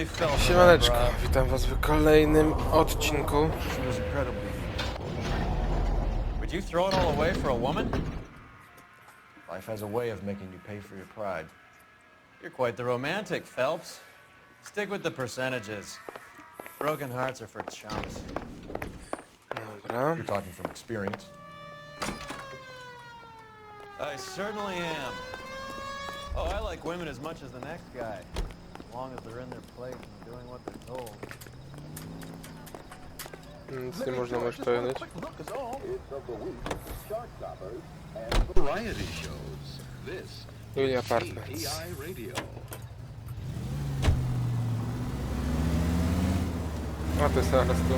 really fell for that, Siemaneczko, bro. witam was w kolejnym odcinku. She was incredibly. Would you throw it all away for a woman? Life has a way of making you pay for your pride. You're quite the romantic, Phelps. Stick with the percentages. Broken hearts are for chumps. Dobra. You're talking from experience. I certainly am. Oh, I like women as much as the next guy. As long as they're in their place and doing what they're told. Nic nie można już powiedzieć. Variety shows. This Julia is Apartments. KPI Radio. A to jest zaraz tu.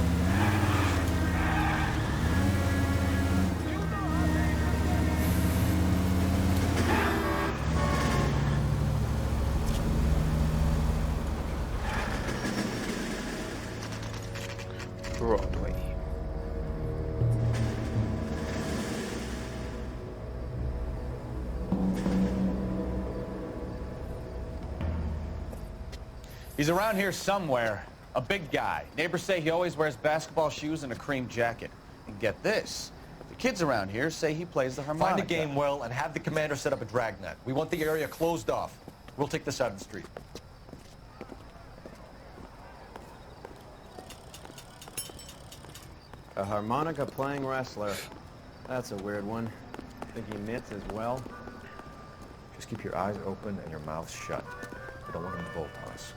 Broadway. He's around here somewhere. A big guy. Neighbors say he always wears basketball shoes and a cream jacket. And get this. The kids around here say he plays the harmonica. Find a game well and have the commander set up a dragnet. We want the area closed off. We'll take this out of the street. A harmonica-playing wrestler. That's a weird one. Think he knits as well? Just keep your eyes open and your mouth shut. We don't want him to bolt on us.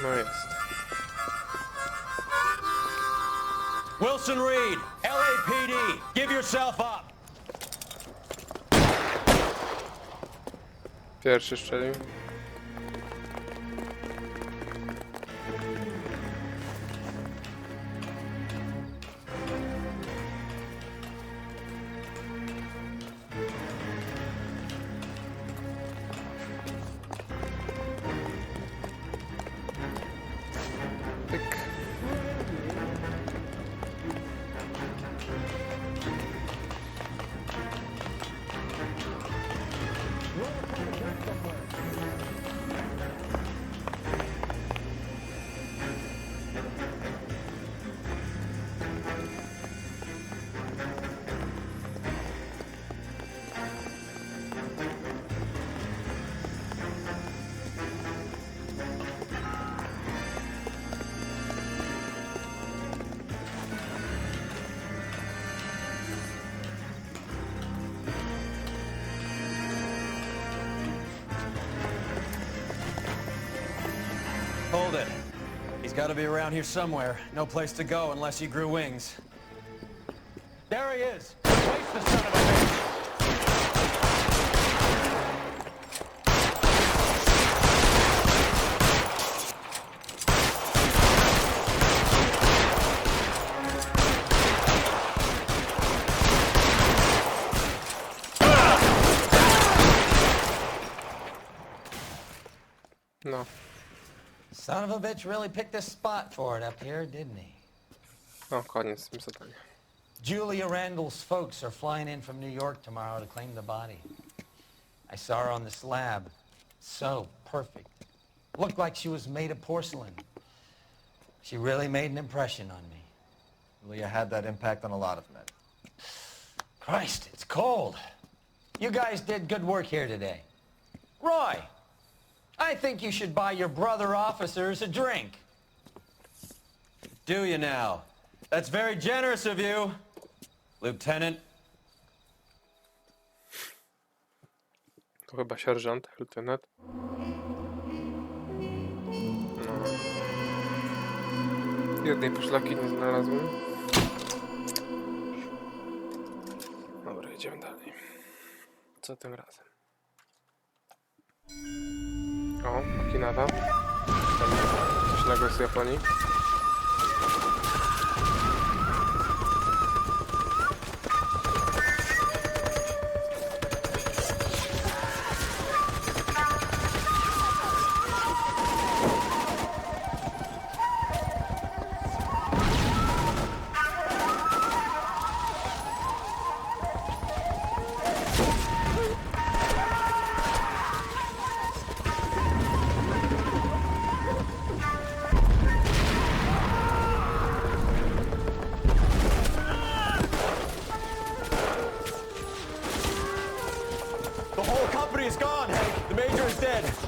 No jest. Wilson Reed, LAPD, give yourself up. Pierwszy strzelił. Tyk. Hold it. He's got to be around here somewhere. No place to go unless he grew wings. There he is. Waste the son of a bitch. No. Son of a bitch really picked a spot for it up here, didn't he? No, koniec z tym zadaniem. Julia Randall's folks are flying in from New York tomorrow to claim the body. I saw her on the slab. So perfect. Looked like she was made of porcelain. She really made an impression on me. Leah had that impact on a lot of men. Christ, it's cold. You guys did good work here today. Roy, I think you should buy your brother officers a drink. Do you now? That's very generous of you, Lieutenant. To chyba sierżant, lieutenant. No. Jednej poszlaki nie znalazłem. Dobra, idziemy dalej. Co tym razem? O, Okinawa. Coś innego z Japonii.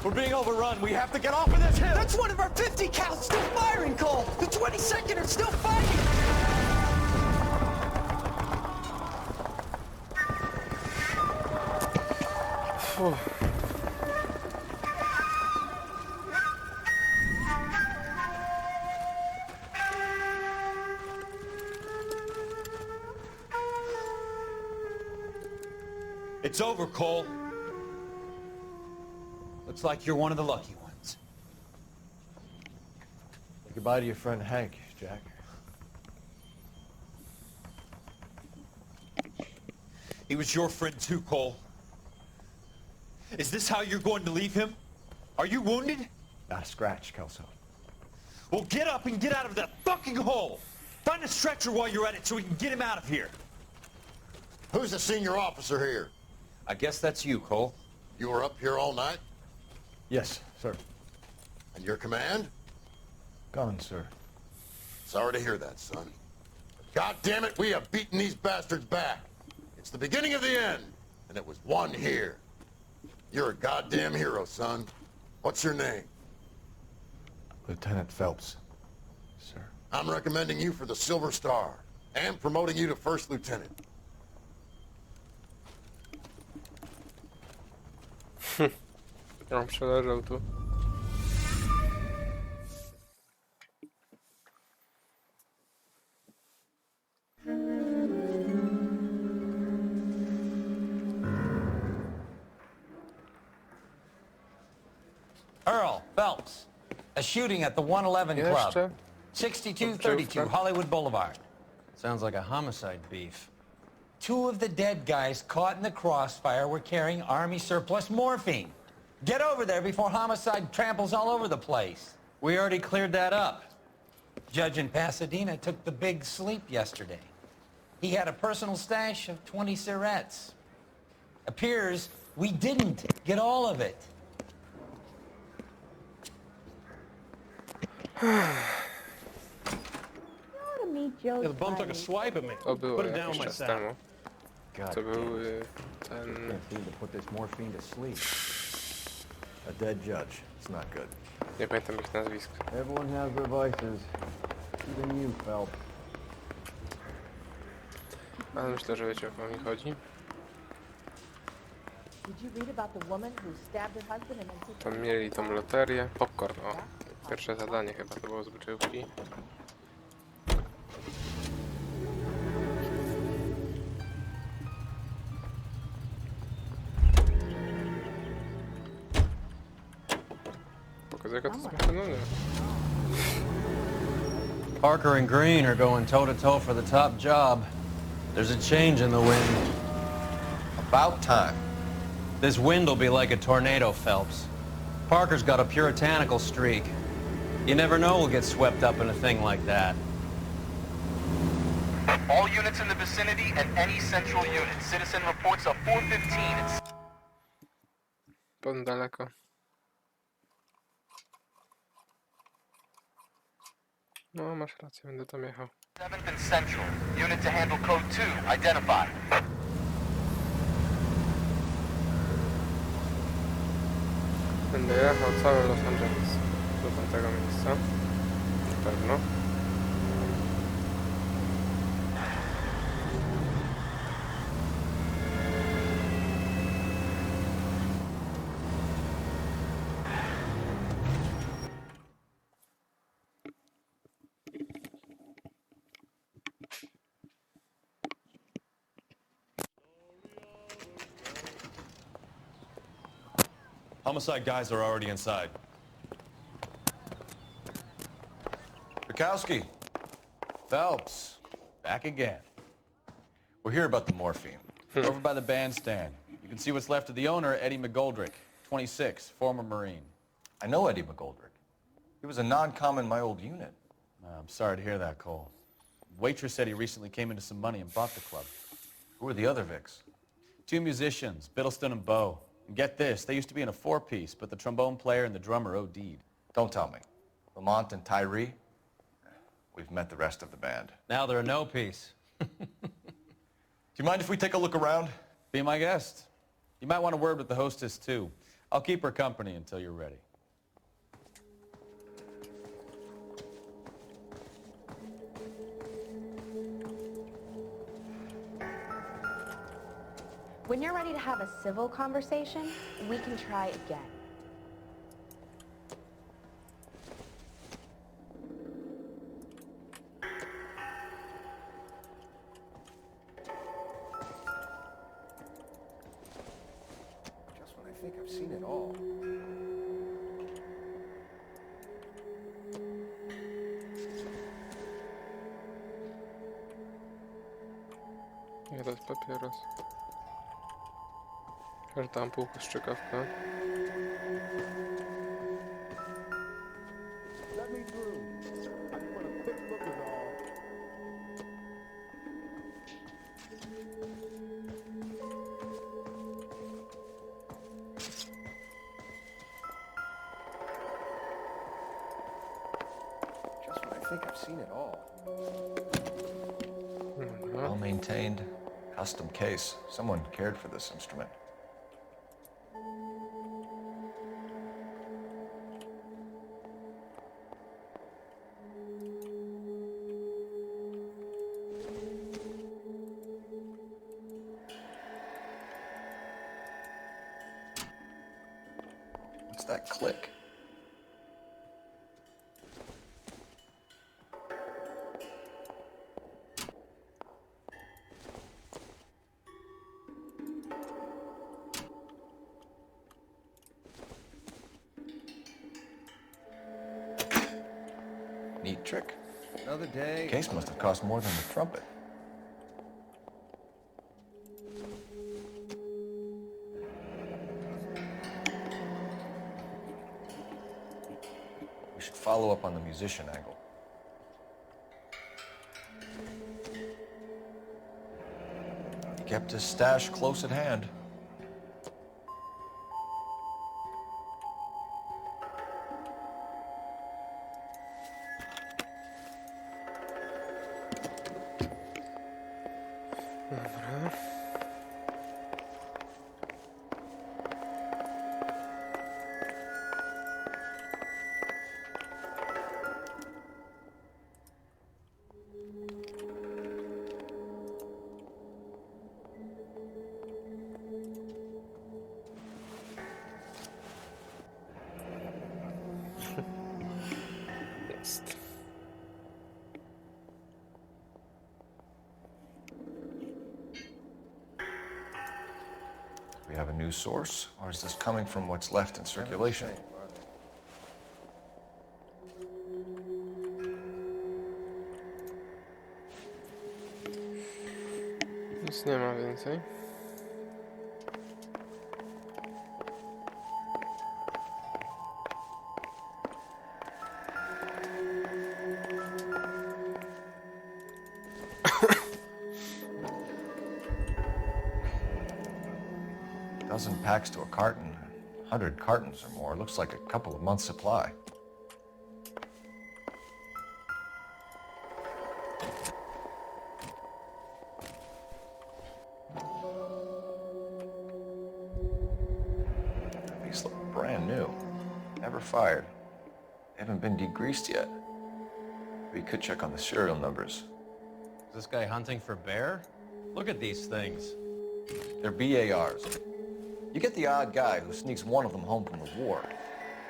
We're being overrun. We have to get off of this hill. That's one of our 50 cals still firing, Cole. The 22nd are still fighting. Uff. It's over, Cole. Looks like you're one of the lucky ones. Say goodbye to your friend Hank, Jack. He was your friend too, Cole. Is this how you're going to leave him? Are you wounded? Not a scratch, Kelso. Well, get up and get out of that fucking hole. Find a stretcher while you're at it so we can get him out of here. Who's the senior officer here? I guess that's you, Cole. You were up here all night? Yes, sir. And your command? Gone, sir. Sorry to hear that, son. God damn it, we have beaten these bastards back. It's the beginning of the end, and it was one here. You're a goddamn hero, son. What's your name? Lieutenant Phelps, sir. I'm recommending you for the Silver Star, and promoting you to First Lieutenant. On przeleżał tu. Earl Phelps, a shooting at the 111 Club, Jeszcze? 6232 Hollywood Boulevard. Sounds like a homicide beef. Two of the dead guys caught in the crossfire were carrying Army surplus morphine. Get over there before homicide tramples all over the place. We already cleared that up. Judge in Pasadena took the big sleep yesterday. He had a personal stash of 20 cigarettes. Appears we didn't get all of it. Yeah, the bum took a swipe at me. To było Put it down jakiś my czas sack. temu. God To damn był it. ten... Can't seem to put this morphine to sleep. A dead judge. It's not good. Nie pamiętam ich nazwisk. Everyone has their vices. Even you, Phelps. Ale myślę, że wiecie, o co mi chodzi. Did you read about the woman who stabbed her husband and then took Tam mieli tą loterię. Popcorn, o. Pierwsze zadanie chyba to było z wyczełki. Pokazuję, jaka to jest maszynowa. Parker and Green are going toe-to-toe for the top job. There's a change in the wind. About time. This wind will be like a tornado, Phelps. Parker's got a puritanical streak. You never know we'll get swept up in a thing like that. All units in the vicinity and any central unit. Citizen reports of 415. Powiem daleko. No, masz rację, będę tam jechał. 7th and Central. Unit to handle code 2. Identify. Będę jechał cały Los Angeles do tamtego miejsca. Na pewno. Homicide guys are already inside. Bukowski. Phelps. Back again. We're here about the morphine. Over by the bandstand. You can see what's left of the owner, Eddie McGoldrick, 26, former Marine. I know Eddie McGoldrick. He was a non-com in my old unit. I'm sorry to hear that, Cole. Waitress said he recently came into some money and bought the club. Who are the other Vics? Two musicians, Biddleston and Bowe. And get this, they used to be in a four-piece, but the trombone player and the drummer OD'd. Don't tell me. Lamont and Tyree? We've met the rest of the band. Now they're a no-piece. Do you mind if we take a look around? Be my guest. You might want a word with the hostess, too. I'll keep her company until you're ready. When you're ready to have a civil conversation, we can try again. Just when I think I've seen it all. Nie, to jest papieros. Każda ampułka strzykawka. Just when I think I've seen it all. Mhm. Well maintained, custom case. Someone cared for this instrument. What's that click? Neat trick. Another day. The case must have cost more than the trumpet. We should follow up on the musician angle. He kept his stash close at hand. Dobra. Jest. We have a new source, or is this coming from what's left in circulation? Nic nie ma więcej. Dozen packs to a carton, 100 cartons or more. Looks like a couple of months' supply. These look brand new. Never fired. They haven't been degreased yet. We could check on the serial numbers. Is this guy hunting for bear? Look at these things. They're BARs. You get the odd guy who sneaks one of them home from the war.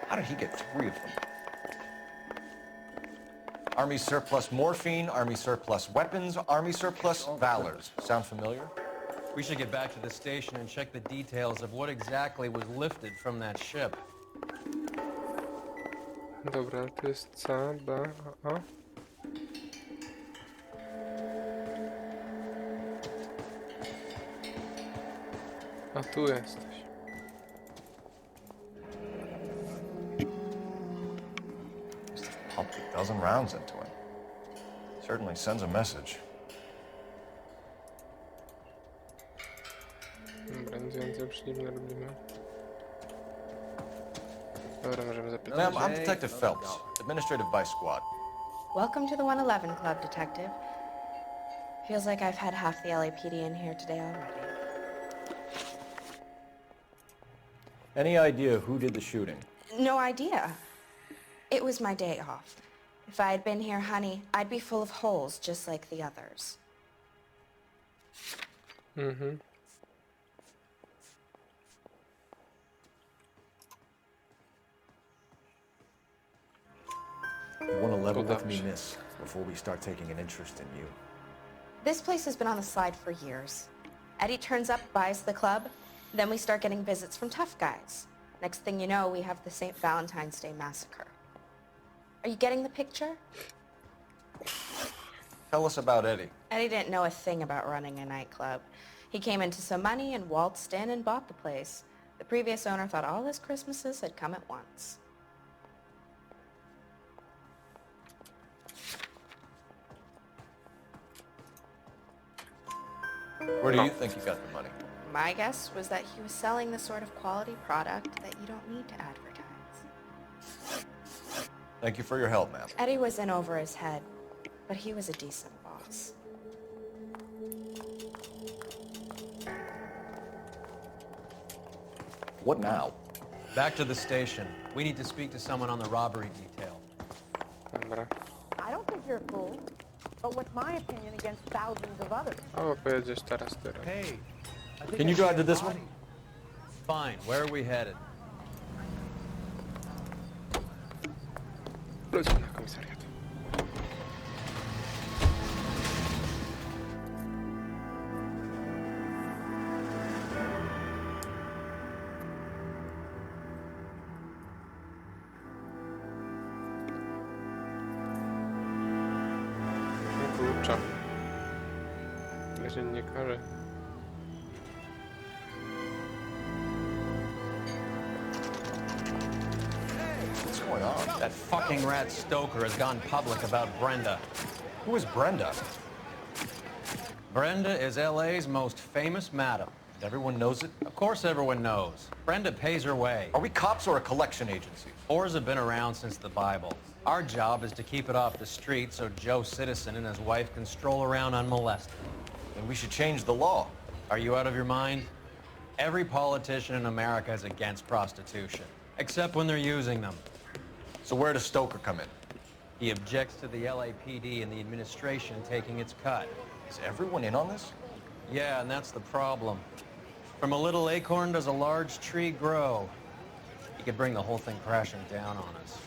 How did he get 3 of them? Army surplus morphine, Army surplus weapons, Army surplus valors. Sound familiar? We should get back to the station and check the details of what exactly was lifted from that ship. Dobra, tu jest C, B, A. A tu jesteś. Pumped a dozen rounds into him. Certainly sends a message. Dobra, nic więcej przy nim nie robimy. Dobra, możemy zapytać. Ma'am, I'm Detective Phelps, Administrative Vice Squad. Welcome to the 111 Club, Detective. Feels like I've had half the LAPD in here today already. Any idea who did the shooting? No idea. It was my day off. If I had been here, honey, I'd be full of holes just like the others. Mhm. You want to level with me, Dobrze. miss, before we start taking an interest in you. This place has been on the slide for years. Eddie turns up, buys the club, then we start getting visits from tough guys. Next thing you know, we have the St. Valentine's Day massacre. Are you getting the picture? Tell us about Eddie. Eddie didn't know a thing about running a nightclub. He came into some money and waltzed in and bought the place. The previous owner thought all his Christmases had come at once. Where do you think you got the money? My guess was that he was selling the sort of quality product that you don't need to advertise. Thank you for your help, ma'am. Eddie was in over his head, but he was a decent boss. What now? Back to the station. We need to speak to someone on the robbery detail. Dobra. I don't think you're a fool. But what's my opinion against thousands of others? Albo pojedziesz teraz ty. Hey, I think Can you drive to this one? Fine. Where are we headed? Wróćmy na komisariat. Kurczę. Dziennikarze. What's going on? That fucking rat Stoker has gone public about Brenda. Who is Brenda? Brenda is LA's most famous madam. Everyone knows it? Of course everyone knows. Brenda pays her way. Are we cops or a collection agency? Whores have been around since the Bible. Our job is to keep it off the street so Joe Citizen and his wife can stroll around unmolested. Then we should change the law. Are you out of your mind? Every politician in America is against prostitution, except when they're using them. So where does Stoker come in? He objects to the LAPD and the administration taking its cut. Is everyone in on this? Yeah, and that's the problem. From a little acorn does a large tree grow. He could bring the whole thing crashing down on us.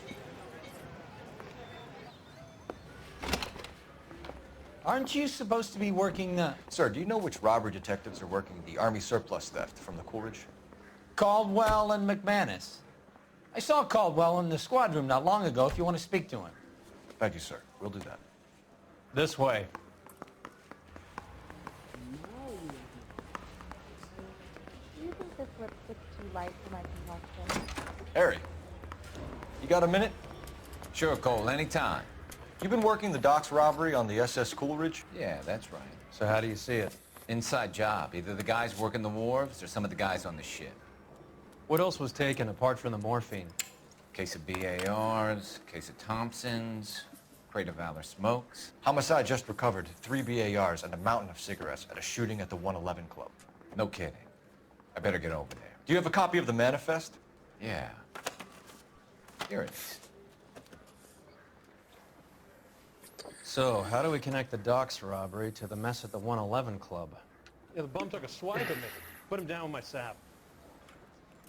Aren't you supposed to be working the... Sir, do you know which robbery detectives are working the Army surplus theft from the Coolidge? Caldwell and McManus? I saw Caldwell in the squad room not long ago if you want to speak to him. Thank you, sir. We'll do that. This way. Do you think this lipstick's too light for my complexion? Harry, you got a minute? Sure, Cole, anytime. You've been working the docks robbery on the SS Coolidge? Yeah, that's right. So how do you see it? Inside job. Either the guys working the wharves or some of the guys on the ship. What else was taken apart from the morphine? Case of BARs, case of Thompsons, crate of Valor smokes. Homicide just recovered 3 BARs and a mountain of cigarettes at a shooting at the 111 Club. No kidding. I better get over there. Do you have a copy of the manifest? Yeah. Here it is. So, how do we connect the docks robbery to the mess at the 111 Club? Yeah, the bum took a swipe at me. Put him down with my sap.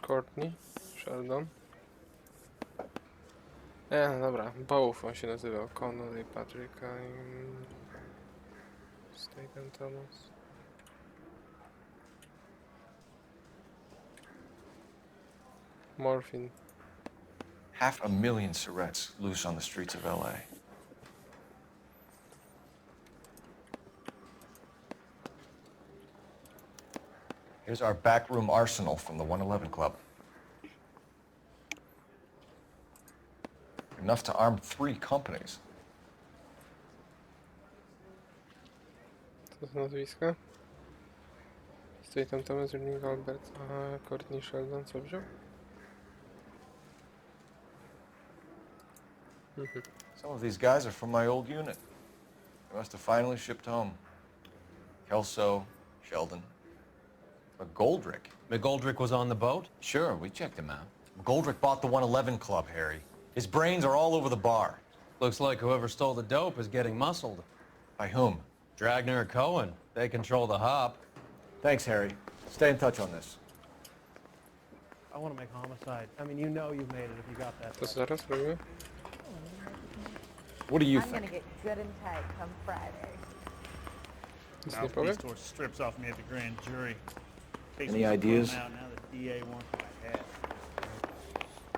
Courtney, Sheldon. No dobra, Both on się nazywał. Connolly, Patryka i... Staten Thomas. Morphine. 500,000 cigarettes loose on the streets of LA. Here's our backroom arsenal from the 111 Club. Enough to arm 3 companies. Co to nazwiska? Staten Thomas, Erling Albert. Aha, Courtney Sheldon, co wziął? Some of these guys are from my old unit. They must have finally shipped home. Kelso, Sheldon. McGoldrick? McGoldrick was on the boat? Sure, we checked him out. McGoldrick bought the 111 Club, Harry. His brains are all over the bar. Looks like whoever stole the dope is getting muscled. By whom? Dragner or Cohen. They control the hop. Thanks, Harry. Stay in touch on this. I want to make homicide. I mean, you know you've made it if you got that. To zaraz robimy. What do you I'm gonna think? get good and tight come Friday. Nic nie Mouthpiece powie? tore strips off me at the grand jury. Case Any was ideas? thrown out, now the DA wants my head.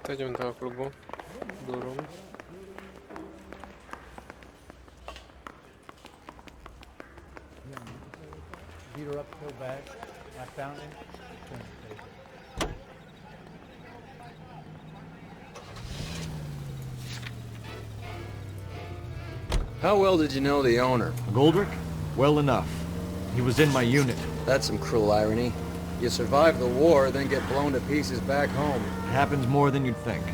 To idziemy do tego klubu. Blue Room. Beat her up so bad. I found him. How well did you know the owner? McGoldrick? Well enough. He was in my unit. That's some cruel irony. You survive the war, then get blown to pieces back home. It happens more than you'd think.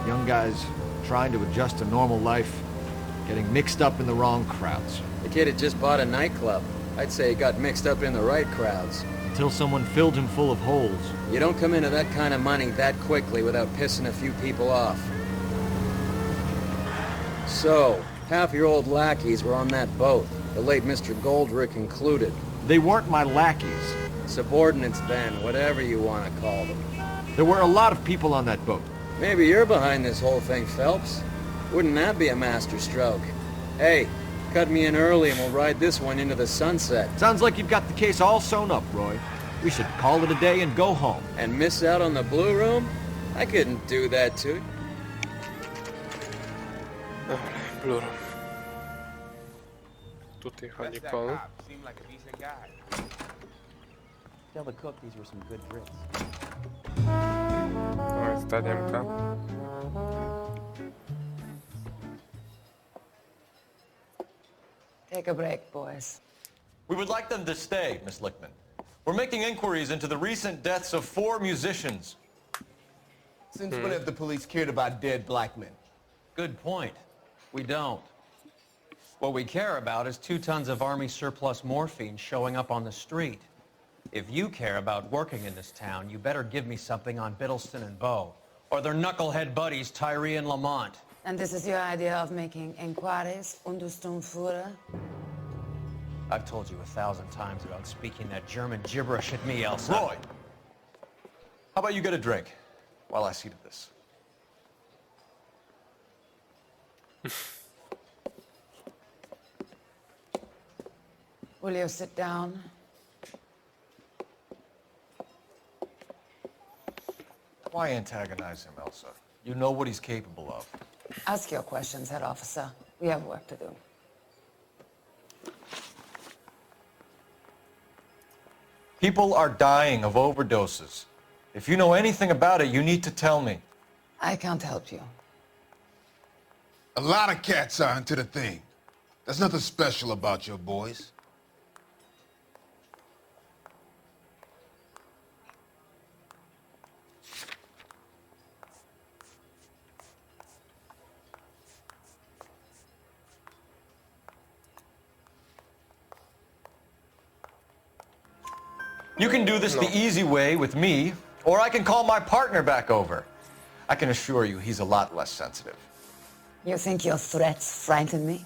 Young guys trying to adjust to normal life, getting mixed up in the wrong crowds. The kid had just bought a nightclub. I'd say he got mixed up in the right crowds. Until someone filled him full of holes. You don't come into that kind of money that quickly without pissing a few people off. So, half your old lackeys were on that boat, the late Mr. Goldrick included. They weren't my lackeys. Subordinates then, whatever you want to call them. There were a lot of people on that boat. Maybe you're behind this whole thing, Phelps. Wouldn't that be a master stroke? Hey, cut me in early and we'll ride this one into the sunset. Sounds like you've got the case all sewn up, Roy. We should call it a day and go home. And miss out on the Blue Room? I couldn't do that to you. Dobra, Blue Room. Tutaj chodzi Paul. Tell the cook these were some good grits. No jest stadiumka. Take a break, boys. We would like them to stay, Miss Lickman. We're making inquiries into the recent deaths of 4 musicians. Since when have the police cared about dead black men? Good point. We don't. What we care about is 2 tons of Army surplus morphine showing up on the street. If you care about working in this town, you better give me something on Biddleston and Bow, or their knucklehead buddies Tyree and Lamont. And this is your idea of making inquiries under Sturmführer? I've told you 1,000 times about speaking that German gibberish at me, Elsa. Roy! How about you get a drink while I see to this? Will you sit down? Why antagonize him, Elsa? You know what he's capable of. Ask your questions, Head Officer. We have work to do. People are dying of overdoses. If you know anything about it, you need to tell me. I can't help you. A lot of cats are into the thing. There's nothing special about your boys. You can do this the easy way with me, or I can call my partner back over. I can assure you he's a lot less sensitive. You think your threats frighten me?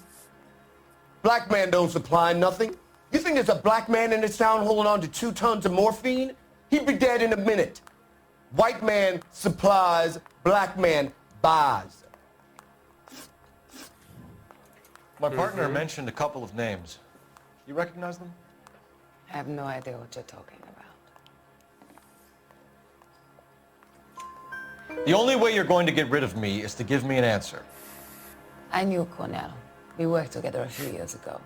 Black man don't supply nothing. You think there's a black man in this town holding on to 2 tons of morphine? He'd be dead in a minute. White man supplies, black man buys. My partner mentioned a couple of names. You recognize them? I have no idea what you're talking about. The only way you're going to get rid of me is to give me an answer. I knew Cornell. We worked together a few years ago.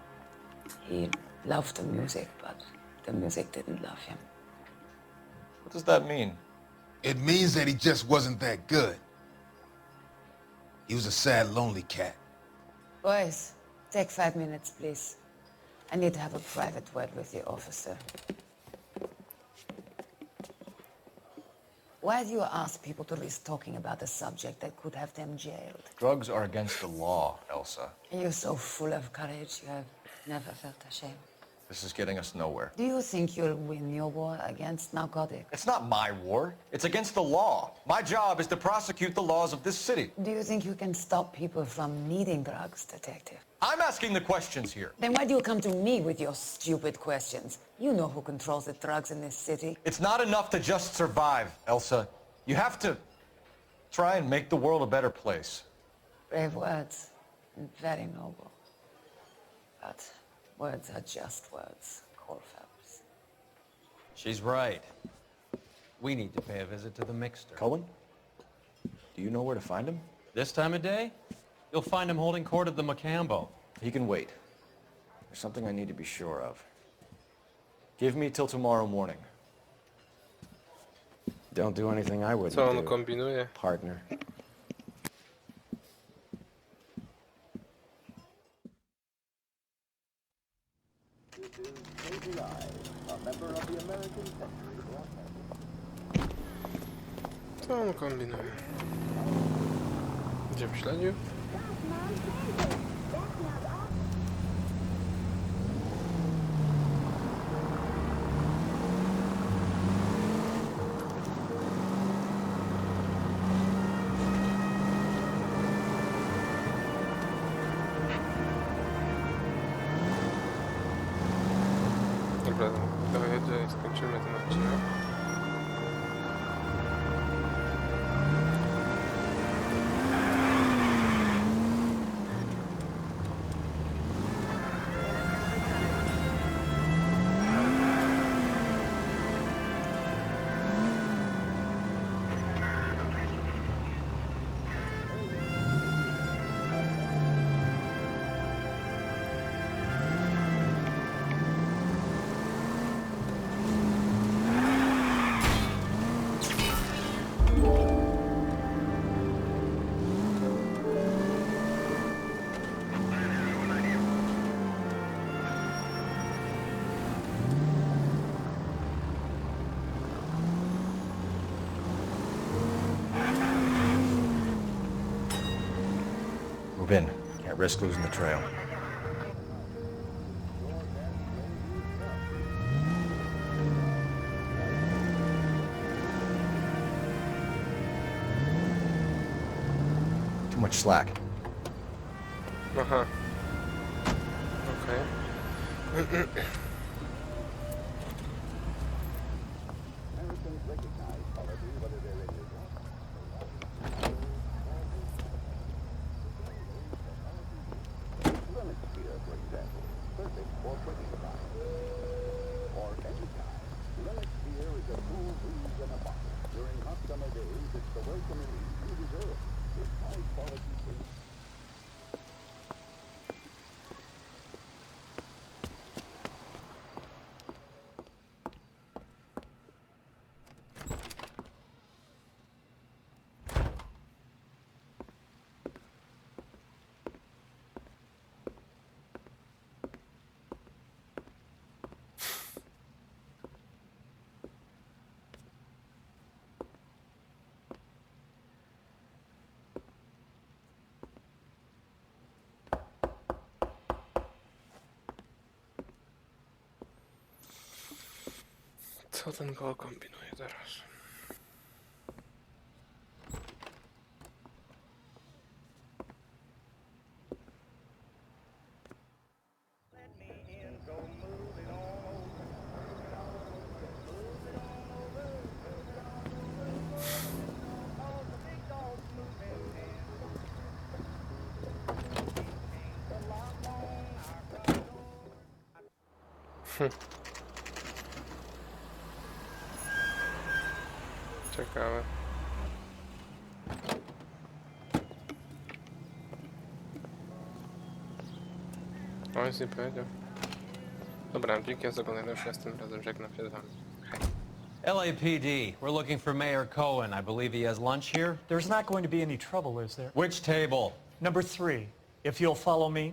He loved the music, but the music didn't love him. What does that mean? It means that he just wasn't that good. He was a sad, lonely cat. Boys, take 5 minutes, please. I need to have a private word with the officer. Why do you ask people to risk talking about a subject that could have them jailed? Drugs are against the law, Elsa. You're so full of courage, you have never felt ashamed. This is getting us nowhere. Do you think you'll win your war against narcotics? It's not my war. It's against the law. My job is to prosecute the laws of this city. Do you think you can stop people from needing drugs, Detective? I'm asking the questions here. Then why do you come to me with your stupid questions? You know who controls the drugs in this city. It's not enough to just survive, Elsa. You have to try and make the world a better place. Brave words, and very noble. But words are just words, Cole Phelps. She's right. We need to pay a visit to the mixer. Cohen? Do you know where to find him? This time of day, you'll find him holding court at the Macambo. He can wait. There's something I need to be sure of. Give me till tomorrow morning. Don't do anything I wouldn't Co on do, kombinuje? partner. Co on kombinuje? Gdzie wyśledził? Dobra, dojedzie i skończymy ten odcinek. Move in. Can't risk losing the trail. Too much slack. Aha. Okej. Co ten Cole kombinuje teraz? Ciekawe. O, nic nie powiedział. Dobra, dzięki za oglądanie, już jestem razem, żegnam się z wami. LAPD, we're looking for Mayor Cohen. I believe he has lunch here. There's not going to be any trouble, is there? Which table? Number 3. If you'll follow me.